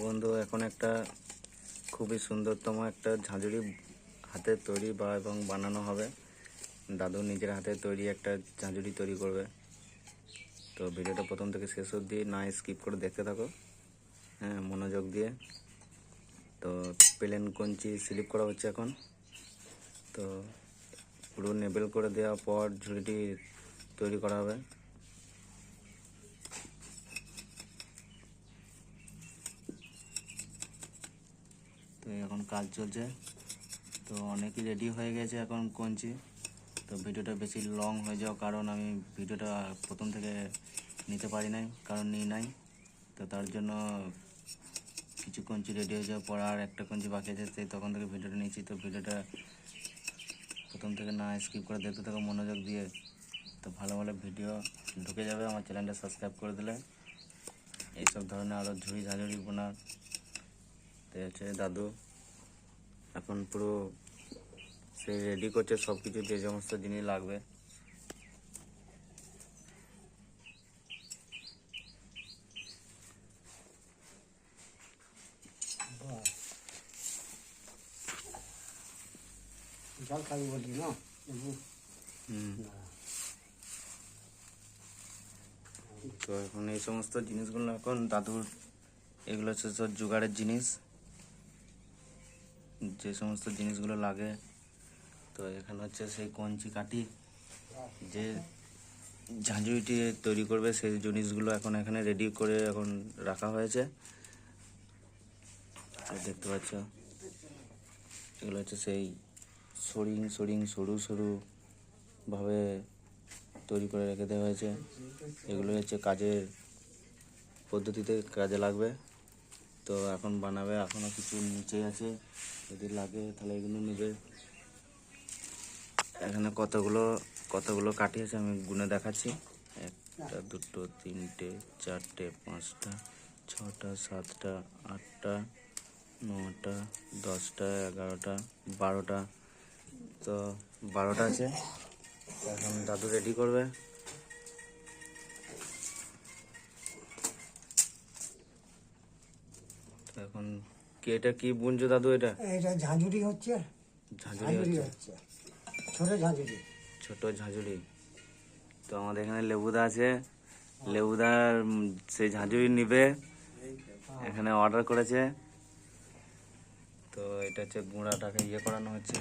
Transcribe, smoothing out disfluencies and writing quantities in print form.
বন্ধু, এখন একটা খুবই সুন্দরতম একটা ঝাঁঝরি হাতের তৈরি এবং বানানো হবে। দাদু নিজের হাতে তৈরি একটা ঝাঁঝরি তৈরি করবে। তো ভিডিওটা প্রথম থেকে শেষ অবধি না স্কিপ করে দেখতে থাকো, হ্যাঁ, মনোযোগ দিয়ে। তো প্লেন কঞ্চি স্লিপ করা হচ্ছে এখন। তো পুরো নেবেল করে দেওয়ার পর ঝুড়িটি তৈরি করা হবে। তো এখন কাজ চলছে। তো অনেকই রেডি হয়ে গেছে এখন কঞ্চি। তো ভিডিওটা বেশি লং হয়ে যাওয়ার কারণ আমি ভিডিওটা প্রথম থেকে নিতে পারি নাই, কারণ নিই নাই। তো তার জন্য কিছু কঞ্চি রেডি হয়ে যাওয়ার পর আর একটা কঞ্চি বাকি আছে, সেই তখন থেকে ভিডিওটা নিয়েছি। তো ভিডিওটা প্রথম থেকে না স্কিপ করে দেখতে থাকো মনোযোগ দিয়ে। তো ভালো ভালো ভিডিও ঢুকে যাবে। আমার চ্যানেলটা সাবস্ক্রাইব করে দিলে এইসব ধরনের আরও ঝুড়ি ঝাঁঝরি বোনার হচ্ছে দাদু এখন পুরো সে রেডি করছে সব কিছু, যে সমস্ত জিনিস লাগবে। জল খাবি বললি না? তো এখন এই সমস্ত জিনিসগুলো এখন দাদুর, এগুলো হচ্ছে সব জোগাড়ের জিনিস, যে সমস্ত জিনিসগুলো লাগে। তো এখানে হচ্ছে সেই কঞ্চি কাঠি, যে ঝাঁঝরিটি তৈরি করবে সেই জিনিসগুলো এখন এখানে রেডি করে এখন রাখা হয়েছে। তো দেখতে পাচ্ছ এগুলো হচ্ছে সেই সরু সরু ভাবে তৈরি করে রেখে দেওয়া হয়েছে। এগুলো হচ্ছে কাজের পদ্ধতিতে কাজে লাগবে। তো এখন বানাবে, এখনও কিছু নিচে আছে, যদি লাগে তাহলে এগুলো নেবে। এখানে কতগুলো কাঠি আছে আমি গুনে দেখাচ্ছি। 1 2 3 4 5 6 7 8 9 10 11 12টা। তো 12টা আছে। এখন দাদু রেডি করবে। এখন কি এটা কি বুনছো দাদু? এটা ঝাঁঝরি হচ্ছে। ঝাঁঝরি হচ্ছে, ছোট ঝাঁঝরি। ছোট ঝাঁঝরি। তো আমাদের এখানে লেবুদা আছে, লেবুদার সেই ঝাঁঝরি নিবে, এখানে অর্ডার করেছে। তো এটা হচ্ছে গুঁড়াটাকে করানো হচ্ছে।